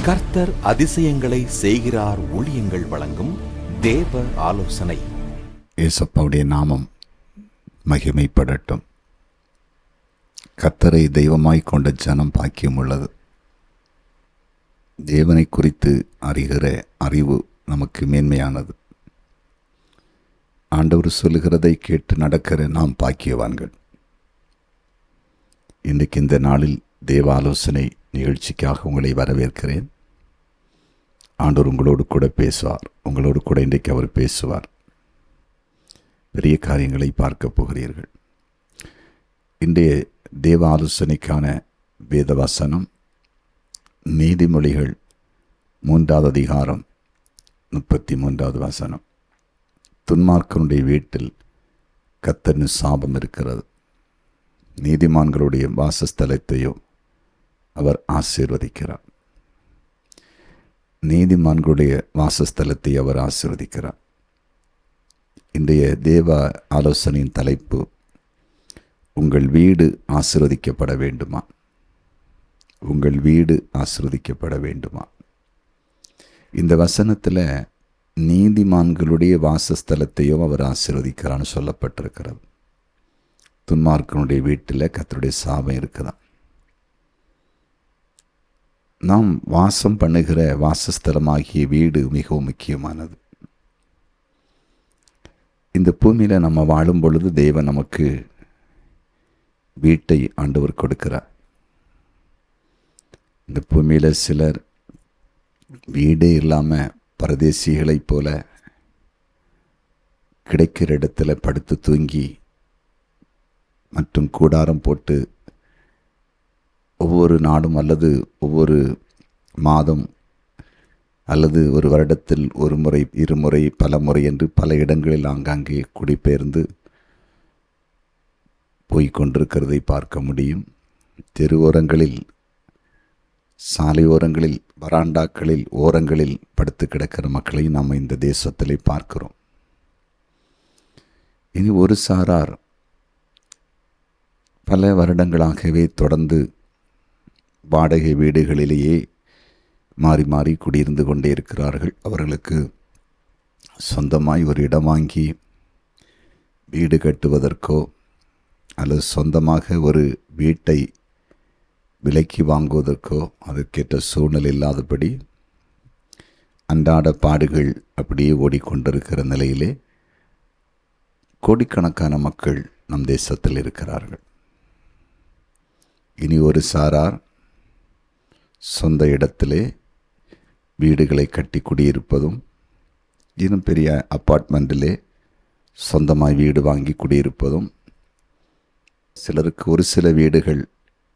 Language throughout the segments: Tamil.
கர்த்தர் அதிசயங்களை செய்கிறார் ஊழியங்கள் வழங்கும் தேவ ஆலோசனை. இயேசுவுடைய நாமம் மகிமைப்படட்டும். கர்த்தரை தெய்வமாய் கொண்ட ஜனம் பாக்கியம் உள்ளது. தேவனை குறித்து அறிகிற அறிவு நமக்கு மேன்மையானது. ஆண்டவர் சொல்லுகிறதை கேட்டு நடக்கிற நாம் பாக்கியவான்கள். இன்றைக்கு இந்த நாளில் தேவ ஆலோசனை நிகழ்ச்சிக்காக உங்களை வரவேற்கிறேன். ஆண்டவர் உங்களோடு கூட பேசுவார். உங்களோடு கூட இன்றைக்கு அவர் பேசுவார். பெரிய காரியங்களை பார்க்க போகிறீர்கள். இன்றைய தேவ ஆலோசனைக்கான வேத வசனம் நீதிமொழிகள் 3வது அதிகாரம் 33வது வசனம். துன்மார்க்கனுடைய வீட்டில் கர்த்தரின் சாபம் இருக்கிறது, நீதிமான்களுடைய வாசஸ்தலத்தையோ அவர் ஆசீர்வதிக்கிறார். நீதிமான்களுடைய வாசஸ்தலத்தை அவர் ஆசீர்வதிக்கிறார். இன்றைய தேவ ஆலோசனையின் தலைப்பு, உங்கள் வீடு ஆசீர்வதிக்கப்பட வேண்டுமா? உங்கள் வீடு ஆசீர்வதிக்கப்பட வேண்டுமா? இந்த வசனத்தில் நீதிமான்களுடைய வாசஸ்தலத்தையும் அவர் ஆசீர்வதிக்கிறான்னு சொல்லப்பட்டிருக்கிறது. துன்மார்க்கனுடைய வீட்டில் கர்த்தருடைய சாபம் இருக்குதான். நாம் வாசம் பண்ணுகிற வாசஸ்தலமாகிய வீடு மிகவும் முக்கியமானது. இந்த பூமியில் நம்ம வாழும் பொழுது தேவன் நமக்கு வீட்டை ஆண்டவர் கொடுக்கிறார். இந்த பூமியில் சிலர் வீடே இல்லாமல் பரதேசிகளைப் போல கிடைக்கிற இடத்துல படுத்து தூங்கி மற்றும் கூடாரம் போட்டு ஒவ்வொரு நாடும் அல்லது ஒவ்வொரு மாதம் அல்லது ஒரு வருடத்தில் ஒரு முறை, இருமுறை, பல முறை என்று பல இடங்களில் ஆங்காங்கே குடிபெயர்ந்து போய்கொண்டிருக்கிறதை பார்க்க முடியும். தெருவோரங்களில், சாலையோரங்களில், வராண்டாக்களில், ஓரங்களில் படுத்து கிடக்கிற மக்களை நாம் இந்த தேசத்திலே பார்க்கிறோம். இனி ஒரு சாரார் பல வருடங்களாகவே தொடர்ந்து வாடகை வீடுகளிலேயே மாறி மாறி குடியிருந்து கொண்டே இருக்கிறார்கள். அவர்களுக்கு சொந்தமாய் ஒரு இடம் வாங்கி வீடு கட்டுவதற்கோ அல்லது சொந்தமாக ஒரு வீட்டை விலைக்கு வாங்குவதற்கோ அதற்கேற்ற சூழ்நிலை இல்லாதபடி அன்றாட பாடுகள் அப்படியே ஓடிக்கொண்டிருக்கிற நிலையிலே கோடிக்கணக்கான மக்கள் நம் தேசத்தில் இருக்கிறார்கள். இனி ஒரு சாரார் சொந்த இடத்திலே வீடுகளை கட்டி குடியிருப்பதும், இன்னும் பெரிய அப்பார்ட்மெண்ட்டிலே சொந்தமாய் வீடு வாங்கி குடியிருப்பதும், சிலருக்கு ஒரு சில வீடுகள்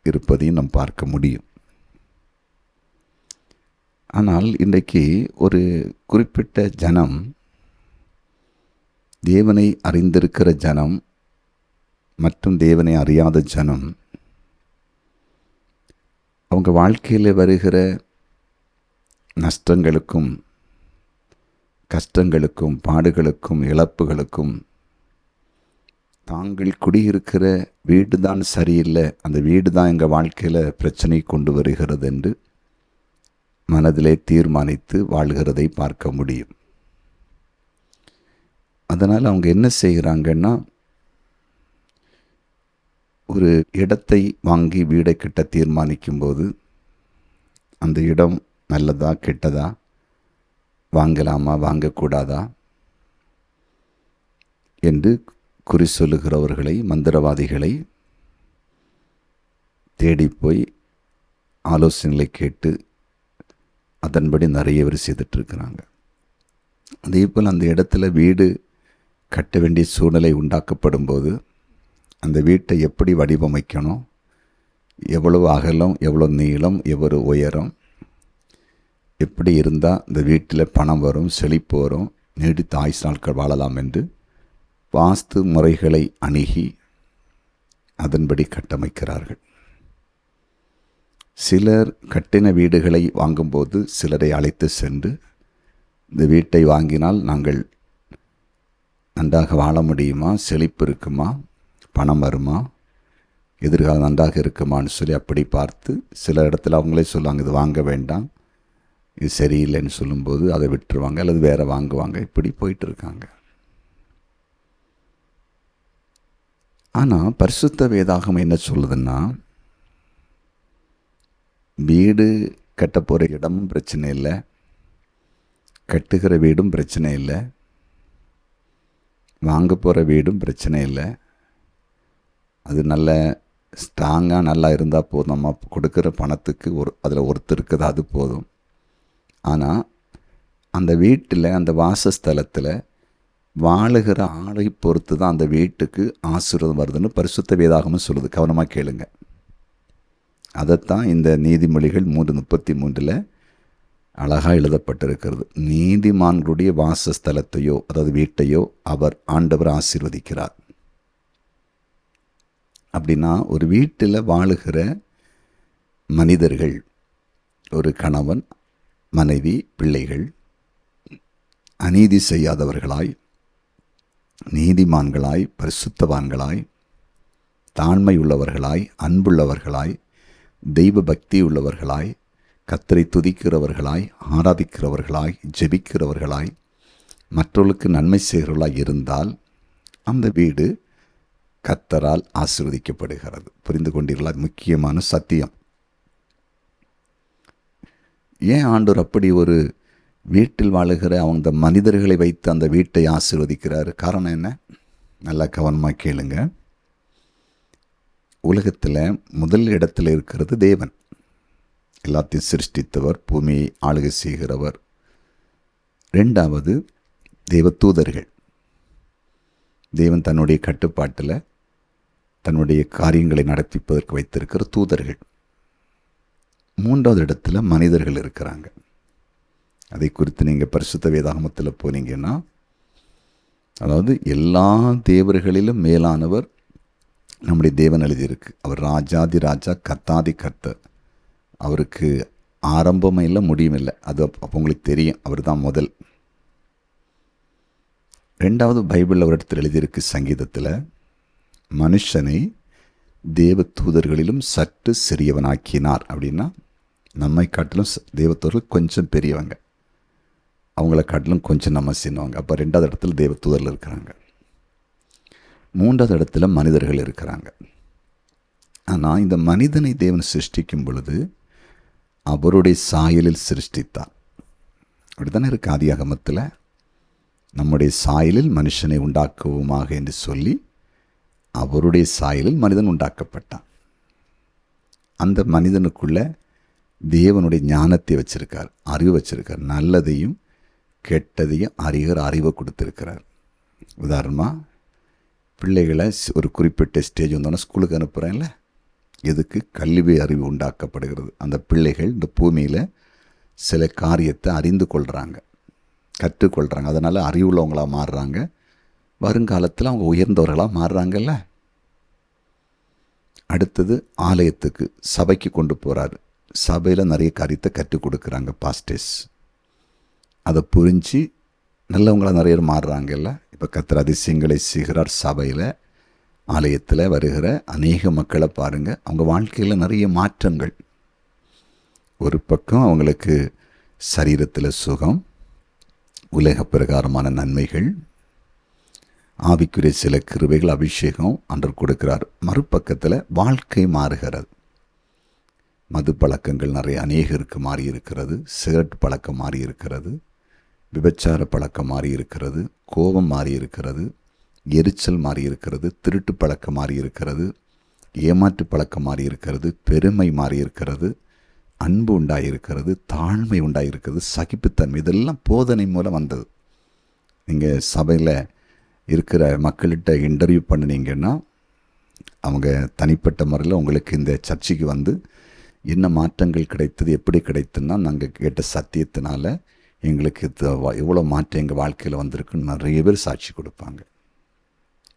இருப்பதையும் நாம் பார்க்க முடியும். ஆனால் இன்றைக்கு ஒரு குறிப்பிட்ட ஜனம், தேவனை அறிந்திருக்கிற ஜனம் மற்றும் தேவனை அறியாத ஜனம், அவங்க வாழ்க்கையில் வருகிற நஷ்டங்களுக்கும் கஷ்டங்களுக்கும் பாடுகளுக்கும் இழப்புகளுக்கும் தாங்கள் குடியிருக்கிற வீடு தான் சரியில்லை, அந்த வீடு தான் எங்கள் வாழ்க்கையில் பிரச்சனை கொண்டு வருகிறது என்று மனதிலே தீர்மானித்து வாழ்கிறதை பார்க்க முடியும். அதனால் அவங்க என்ன செய்கிறாங்கன்னா, ஒரு இடத்தை வாங்கி வீடை கட்ட தீர்மானிக்கும்போது அந்த இடம் நல்லதா கெட்டதா, வாங்கலாமா வாங்கக்கூடாதா என்று குறி சொல்லுகிறவர்களை, மந்திரவாதிகளை தேடிப்போய் ஆலோசனைகளை கேட்டு அதன்படி நிறைய பேர் செய்துட்ருக்கிறாங்க. அதே போல் அந்த இடத்துல வீடு கட்ட வேண்டிய சூழ்நிலை உண்டாக்கப்படும் போது அந்த வீட்டை எப்படி வடிவமைக்கணும், எவ்வளவு அகலம், எவ்வளோ நீளம், எவ்வளவு உயரம், எப்படி இருந்தால் இந்த வீட்டில் பணம் வரும், செழிப்பு வரும், நீடித்த ஆயுசு நாட்கள் வாழலாம் என்று வாஸ்து முறைகளை அணுகி அதன்படி கட்டமைக்கிறார்கள். சிலர் கட்டின வீடுகளை வாங்கும்போது சிலரை அழைத்து சென்று, இந்த வீட்டை வாங்கினால் நாங்கள் நன்றாக வாழ முடியுமா, செழிப்பு இருக்குமா, பணம் வருமா, எதிர்காலம் நன்றாக இருக்குமான்னு சொல்லி அப்படி பார்த்து, சில இடத்துல அவங்களே சொல்லுவாங்க இது வாங்க வேண்டாம், இது சரியில்லைன்னு சொல்லும்போது அதை விட்டுருவாங்க அல்லது வேறு வாங்குவாங்க. இப்படி போயிட்டு இருக்காங்க. ஆனால் பரிசுத்த வேதாகமம் என்ன சொல்லுதுன்னா, வீடு கட்ட போகிற இடமும் பிரச்சனை இல்லை, கட்டுகிற வீடும் பிரச்சனை இல்லை, வாங்க போகிற வீடும் பிரச்சனை இல்லை. அது நல்ல ஸ்ட்ராங்காக நல்லா இருந்தால் போதும். நம்ம கொடுக்குற பணத்துக்கு அதில் ஒருத்தர் இருக்குது, அது போதும். ஆனால் அந்த வீட்டில், அந்த வாசஸ்தலத்தில் வாழுகிற ஆளை பொறுத்து தான் அந்த வீட்டுக்கு ஆசீர்வாதம் வருதுன்னு பரிசுத்த வேதாகமம் சொல்லுது. கவனமாக கேளுங்க. அதைத்தான் இந்த நீதிமொழிகள் 3:33 அழகாக எழுதப்பட்டிருக்கிறது. நீதிமான்களுடைய வாசஸ்தலத்தையோ அதாவது வீட்டையோ ஆண்டவர் ஆசீர்வதிக்கிறார். அப்படின்னா ஒரு வீட்டில் வாழுகிற மனிதர்கள், ஒரு கணவன், மனைவி, பிள்ளைகள் அநீதி செய்யாதவர்களாய், நீதிமான்களாய், பரிசுத்தவான்களாய், தாழ்மை உள்ளவர்களாய், அன்புள்ளவர்களாய், தெய்வ பக்தி உள்ளவர்களாய், கர்த்தரை துதிக்கிறவர்களாய், ஆராதிக்கிறவர்களாய், ஜெபிக்கிறவர்களாய், மற்றவர்களுக்கு நன்மை செய்கிறவர்களாய் இருந்தால் அந்த வீடு கர்த்தரால் ஆசீர்வதிக்கப்படுகிறது. புரிந்து கொண்டீர்களா? முக்கியமான சத்தியம். ஏன் ஆண்டவர் அப்படி ஒரு வீட்டில் வாழுகிற அந்த மனிதர்களை வைத்து அந்த வீட்டை ஆசீர்வதிக்கிறார்? காரணம் என்ன? நல்லா கவனமாக கேளுங்க. உலகத்தில் முதல் இடத்துல இருக்கிறது தேவன். எல்லாத்தையும் சிருஷ்டித்தவர், பூமியை ஆளுகை செய்கிறவர். 2வது தேவதூதர்கள். தேவன் தன்னுடைய கட்டுப்பாட்டில் தன்னுடைய காரியங்களை நடப்பிப்பதற்கு வைத்திருக்கிற தூதர்கள். 3வது இடத்துல மனிதர்கள் இருக்கிறாங்க. அதை குறித்து நீங்கள் பரிசுத்த வேதாகமத்தில் போனீங்கன்னா, அதாவது எல்லா தேவர்களிலும் மேலானவர் நம்முடைய தேவன் எழுதியிருக்கு. அவர் ராஜாதி ராஜா, கர்த்தாதி கர்த்தர். அவருக்கு ஆரம்பமும் இல்லை, முடியும் இல்லை. அது அப்போ உங்களுக்கு தெரியும், அவர் தான் முதல். 2வது பைபிளில் ஒரு இடத்துல எழுதியிருக்கு, சங்கீதத்தில், மனுஷனை தேவ தூதர்களிலும் சற்று சிறியவனாக்கினார். அப்படின்னா நம்மை காட்டிலும் தேவதூதர்கள் கொஞ்சம் பெரியவங்க, அவங்கள காட்டிலும் கொஞ்சம் நம்ம சின்னவங்க. அப்போ 2வது இடத்துல தேவ தூதர்கள் இருக்கிறாங்க. 3வது இடத்துல மனிதர்கள் இருக்கிறாங்க. ஆனால் இந்த மனிதனை தேவன் சிருஷ்டிக்கும் பொழுது அவருடைய சாயலில் சிருஷ்டித்தார். அப்படி தானே இருக்குது ஆதியாகமத்தில். நம்முடைய சாயலில் மனுஷனை உண்டாக்குவோமாக என்று சொல்லி அவருடைய சாயலில் மனிதன் உண்டாக்கப்பட்டான். அந்த மனிதனுக்குள்ள தேவனுடைய ஞானத்தை வச்சிருக்கார், அறிவு வச்சிருக்கார். நல்லதையும் கெட்டதையும் அறிகிற அறிவை கொடுத்துருக்கிறார். உதாரணமாக பிள்ளைகளை ஒரு குறிப்பிட்ட ஸ்டேஜ் வந்தோன்னா ஸ்கூலுக்கு அனுப்புகிறேன்ல, எதுக்கு? கல்வி அறிவு உண்டாக்கப்படுகிறது. அந்த பிள்ளைகள் இந்த பூமியில் சில காரியத்தை அறிந்து கொள்கிறாங்க, கற்றுக்கொள்கிறாங்க. அதனால் அறிவுள்ளவங்களாக மாறுறாங்க. வருங்காலத்தில் அவங்க உயர்ந்தவர்களாக மாறுறாங்கல்ல. அடுத்தது ஆலயத்துக்கு, சபைக்கு கொண்டு போகிறாரு. சபையில் நிறைய காரியத்தை கற்றுக் கொடுக்குறாங்க பாஸ்டர்ஸ். அதை புரிஞ்சு நல்லவங்களாக நிறைய மாறுறாங்கல்ல. இப்போ கர்த்தர் அதிசயங்களை செய்கிறார். சபையில், ஆலயத்தில் வருகிற அநேக மக்களை பாருங்கள், அவங்க வாழ்க்கையில் நிறைய மாற்றங்கள். ஒரு பக்கம் அவங்களுக்கு சரீரத்தில் சுகம், உலக பிரகாரமான நன்மைகள், ஆவிக்குரிய சில கிருபைகள், அபிஷேகம் அன்று கொடுக்கிறார். மறுபக்கத்தில் வாழ்க்கை மாறுகிறது. மது பழக்கங்கள் நிறைய அநேகருக்கு மாறி இருக்கிறது. சிகரெட் பழக்கம் மாறி இருக்கிறது. விபச்சார பழக்கம் மாறி இருக்கிறது. கோபம் மாறி இருக்கிறது. எரிச்சல் மாறி இருக்கிறது. திருட்டு பழக்கம் மாறி இருக்கிறது. ஏமாற்று பழக்கம் மாறி இருக்கிறது. பெருமை மாறி இருக்கிறது. அன்பு உண்டாயிருக்கிறது. தாழ்மை உண்டாயிருக்கிறது. சகிப்புத்தன்மை. இதெல்லாம் போதனை மூலம் வந்தது. நீங்கள் சபையில் இருக்கிற மக்கள்கிட்ட இன்டர்வியூ பண்ணினீங்கன்னா அவங்க தனிப்பட்ட முறையில் உங்களுக்கு இந்த சர்ச்சைக்கு வந்து என்ன மாற்றங்கள் கிடைத்தது, எப்படி கிடைத்துன்னா, நாங்கள் கேட்ட சத்தியத்தினால எங்களுக்கு எவ்வளோ மாற்றம் எங்கள் வாழ்க்கையில் வந்திருக்குன்னு நிறைய பேர் சாட்சி கொடுப்பாங்க.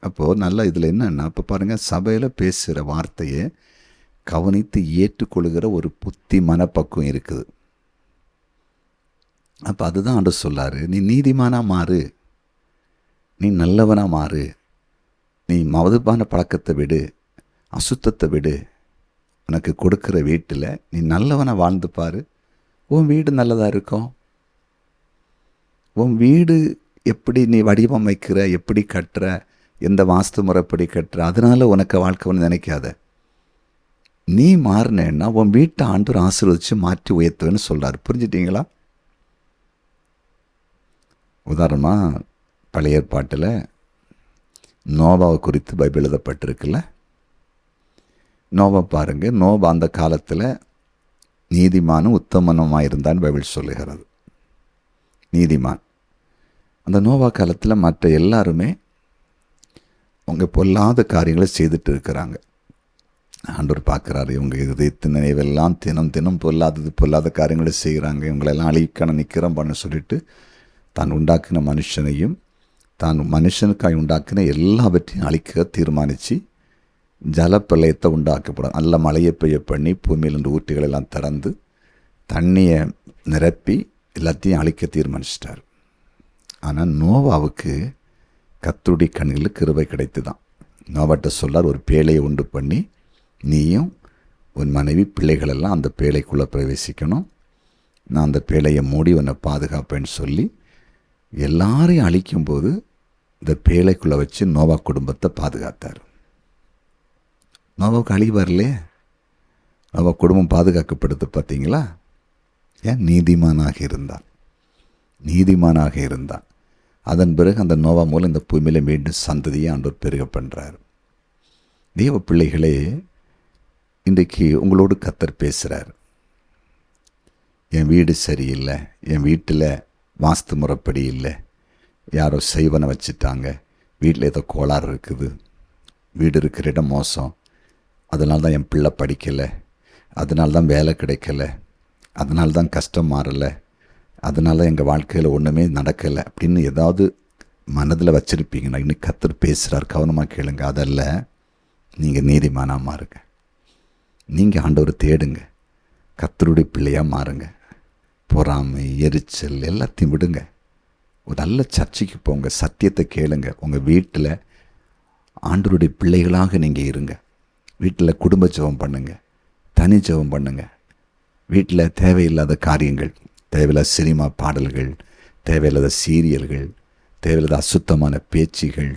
அப்போது நல்லா இதில் என்னென்னா, இப்போ பாருங்கள், சபையில் பேசுகிற வார்த்தையை கவனித்து ஏற்றுக்கொள்கிற ஒரு புத்தி மனப்பக்குவம் இருக்குது. அப்போ அதுதான் ஆண்டவர் சொல்லார், நீ நீதிமானாக மாறு, நீ நல்லவனாக மாறு, நீ மதுபான பழக்கத்தை விடு, அசுத்தத்தை விடு, உனக்கு கொடுக்குற வீட்டில் நீ நல்லவனாக வாழ்ந்து பாரு, உன் வீடு நல்லதாக இருக்கும். உன் வீடு எப்படி நீ வடிவமைக்கிற, எப்படி கட்டுற, எந்த வாஸ்து முறைப்படி கட்டுற, அதனால உனக்கு வாழ்க்கைன்னு நினைக்காத. நீ மாறினேன்னா உன் வீட்டை ஆண்டவர் ஆசீர்வதிச்சு மாற்றி உயர்த்துவேன்னு சொல்கிறார். புரிஞ்சுட்டீங்களா? உதாரணமாக பழைய ஏற்பாட்டில் நோவாவை குறித்து பைபிள் எழுதப்பட்டிருக்குல்ல. நோவா பாருங்க, நோவா அந்த காலத்தில் நீதிமானும் உத்தமனுமாக இருந்தான்னு பைபிள் சொல்லுகிறது. நீதிமான். அந்த நோவா காலத்தில் மற்ற எல்லாருமே அவங்க பொல்லாத காரியங்களை செய்துட்டு இருக்கிறாங்க. ஆண்டவர் பார்க்குறாரு, இவங்க இதயத்தின் நினைவெல்லாம் தினம் தினம் பொல்லாத காரியங்களை செய்கிறாங்க, இவங்களெல்லாம் அழிக்கான நிற்கிறோம் பண்ண சொல்லிட்டு தான் உண்டாக்கின மனுஷனையும் தான் மனுஷனுக்காய் உண்டாக்கின எல்லாவற்றையும் அழிக்க தீர்மானித்து ஜலப்பிரளயத்தை உண்டாக்கப்படும். நல்ல மழையை பெய்ய பண்ணி பூமியில் இருந்து ஊற்றுகளெல்லாம் திறந்து தண்ணியை நிரப்பி எல்லாத்தையும் அழிக்க தீர்மானிச்சிட்டார். ஆனால் நோவாவுக்கு கர்த்தருடைய கண்களுக்கு கிருபை கிடைத்து தான். நோவாட்ட சொல்லார், ஒரு பேழையை உண்டு பண்ணி நீயும் உன் மனைவி பிள்ளைகளெல்லாம் அந்த பேழைக்குள்ளே பிரவேசிக்கணும், நான் அந்த பேழையை மூடி உன்னை பாதுகாப்பேன்னு சொல்லி எல்லாரையும் அழிக்கும்போது இந்த பேழைக்குள்ளே வச்சு நோவா குடும்பத்தை பாதுகாத்தார். நோவாவுக்கு அழிவு வரலே, நோவா குடும்பம் பாதுகாக்கப்படுது. பார்த்தீங்களா? ஏன்? நீதிமானாக இருந்தான். அதன் பிறகு அந்த நோவா மூலம் இந்த பூமியில் மீண்டும் சந்ததியை ஆண்டவர் பெருக பண்ணுறார். தேவ பிள்ளைகளே, இன்றைக்கு உங்களோடு கர்த்தர் பேசுகிறார். என் வீடு சரியில்லை, என் வீட்டில் வாஸ்து முறைப்படி இல்லை, யாரோ செய்வனை வச்சுட்டாங்க, வீட்டில் ஏதோ கோளாறு இருக்குது, வீடு இருக்கிற இடம் மோசம், அதனால தான் என் பிள்ளை படிக்கலை, அதனால தான் வேலை கிடைக்கலை, அதனால தான் கஷ்டம் மாறலை, அதனால எங்கள் வாழ்க்கையில் ஒன்றுமே நடக்கலை அப்படின்னு ஏதாவது மனதில் வச்சுருப்பீங்கன்னா இன்னைக்கு கர்த்தர் பேசுகிறார். கவனமாக கேளுங்க. அதல்ல, நீங்கள் நீதிமானாக மாறுங்க. நீங்கள் ஆண்டவரை தேடுங்க, கர்த்தருடைய பிள்ளையாக மாறுங்க. பொறாமை, எரிச்சல் எல்லாத்தையும் விடுங்க. ஒரு நல்ல சர்ச்சைக்கு போங்க, சத்தியத்தை கேளுங்க. உங்கள் வீட்டில் ஆண்டவருடைய பிள்ளைகளாக நீங்கள் இருங்க. வீட்டில் குடும்ப ஜெபம் பண்ணுங்க, தனி ஜெபம் பண்ணுங்க. வீட்டில் தேவையில்லாத காரியங்கள், தேவையில்லாத சினிமா பாடல்கள், தேவையில்லாத சீரியல்கள், தேவையில்லாத அசுத்தமான பேச்சுகள்,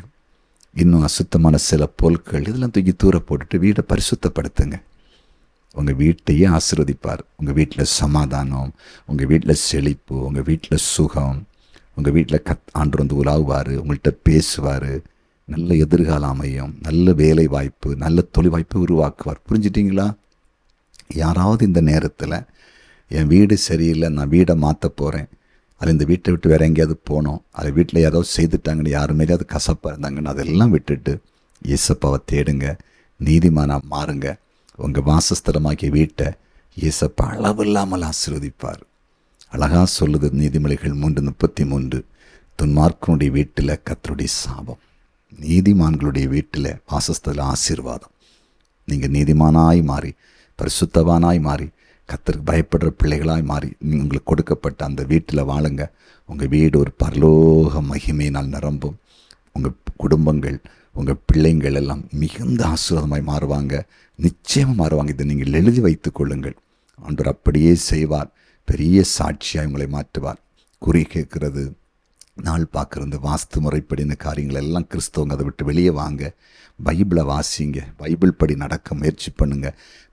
இன்னும் அசுத்தமான சில பொருட்கள், இதெல்லாம் தூக்கி தூர போட்டுட்டு வீடை பரிசுத்தப்படுத்துங்க. உங்கள் வீட்டையே ஆசீர்வதிப்பார். உங்கள் வீட்டில் சமாதானம், உங்கள் வீட்டில் செழிப்பு, உங்கள் வீட்டில் சுகம், உங்கள் வீட்டில் ஆண்டவர் வந்து உலாவுவார், உங்கள்கிட்ட பேசுவார், நல்ல எதிர்கால அமையும், நல்ல வேலை வாய்ப்பு, நல்ல தொழில் வாய்ப்பு உருவாக்குவார். புரிஞ்சிட்டிங்களா? யாராவது இந்த நேரத்தில் என் வீடு சரியில்லை, நான் வீடை மாற்ற போகிறேன், அது இந்த வீட்டை விட்டு வேறு எங்கேயாவது போனோம், அது வீட்டில் யாராவது செய்துட்டாங்கன்னு யார் மாரியாவது கசப்பாக இருந்தாங்கன்னு அதெல்லாம் விட்டுட்டு இயேசப்பாவை தேடுங்க, நீதிமானாக மாறுங்க. உங்கள் வாசஸ்தலமாகிய வீட்டை இயேசப்பா அளவில்லாமல் ஆசீர்வதிப்பார். அழகாக சொல்லுது நீதிமொழிகள் 3:33, துன்மார்க்கனுடைய வீட்டில் கர்த்தருடைய சாபம், நீதிமான்களுடைய வீட்டில் வாசஸ்தல ஆசீர்வாதம். நீங்கள் நீதிமானாய் மாறி, பரிசுத்தவானாய் மாறி, கர்த்தருக்கு பயப்படுற பிள்ளைகளாய் மாறி உங்களுக்கு கொடுக்கப்பட்ட அந்த வீட்டில் வாழுங்க. உங்கள் வீடு ஒரு பரலோக மகிமையினால் நிரம்பும். உங்கள் குடும்பங்கள், உங்கள் பிள்ளைங்கள் எல்லாம் மிகுந்த ஆசீர்வாதமாய் மாறுவாங்க, நிச்சயமாக மாறுவாங்க. இதை நீங்கள் எழுதி வைத்து கொள்ளுங்கள். ஆண்டவர் அப்படியே செய்வார். பெரிய சாட்சியாக உங்களை மாற்றுவார். குறி கேட்கறது, நாள் பார்க்குறது, வாஸ்து முறைப்படின காரியங்கள் எல்லாம் கிறிஸ்தவங்க அதை விட்டு வெளியே வாங்க. பைபிளை வாசிங்க, பைபிள் படி நடக்க முயற்சி பண்ணுங்க.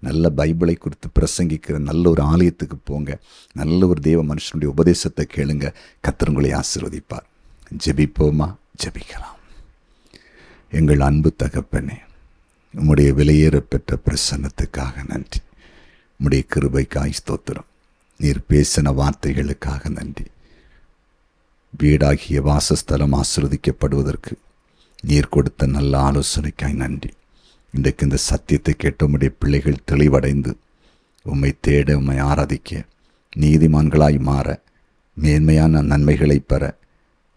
நல்ல பைபிளை குறித்து பிரசங்கிக்கிற நல்ல ஒரு ஆலயத்துக்கு போங்க, நல்ல ஒரு தேவ மனுஷனுடைய உபதேசத்தை கேளுங்க. கர்த்தர் உங்களை ஆசீர்வதிப்பார். ஜெபிப்போமா? ஜெபிக்கலாம். எங்கள் அன்பு தகப்பனே, உம்முடைய விலையேற பெற்ற பிரசன்னத்துக்காக நன்றி. உம்முடைய கிருபைக்காய் ஸ்தோத்திரம். நீர் பேசின வார்த்தைகளுக்காக நன்றி. வீடாகிய வாசஸ்தலம் ஆசீர்வதிக்கப்படுவதற்கு நீர் கொடுத்த நல்ல ஆலோசனைக்காய் நன்றி. இன்றைக்கு இந்த சத்தியத்தை கேட்ட உம்முடைய பிள்ளைகள் தெளிவடைந்து உம்மை தேட, உம்மை ஆராதிக்க, நீதிமான்களாய் மாற, மேன்மையான நன்மைகளை பெற,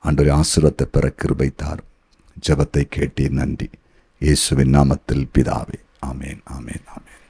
ஆண்டவருடைய ஆசீர்வாதத்தை பெற கிருபை தாரும். ஜெபத்தை கேட்டீர், நன்றி. இயேசுவின் நாமத்தில் பிதாவே, ஆமேன், ஆமேன், ஆமேன்.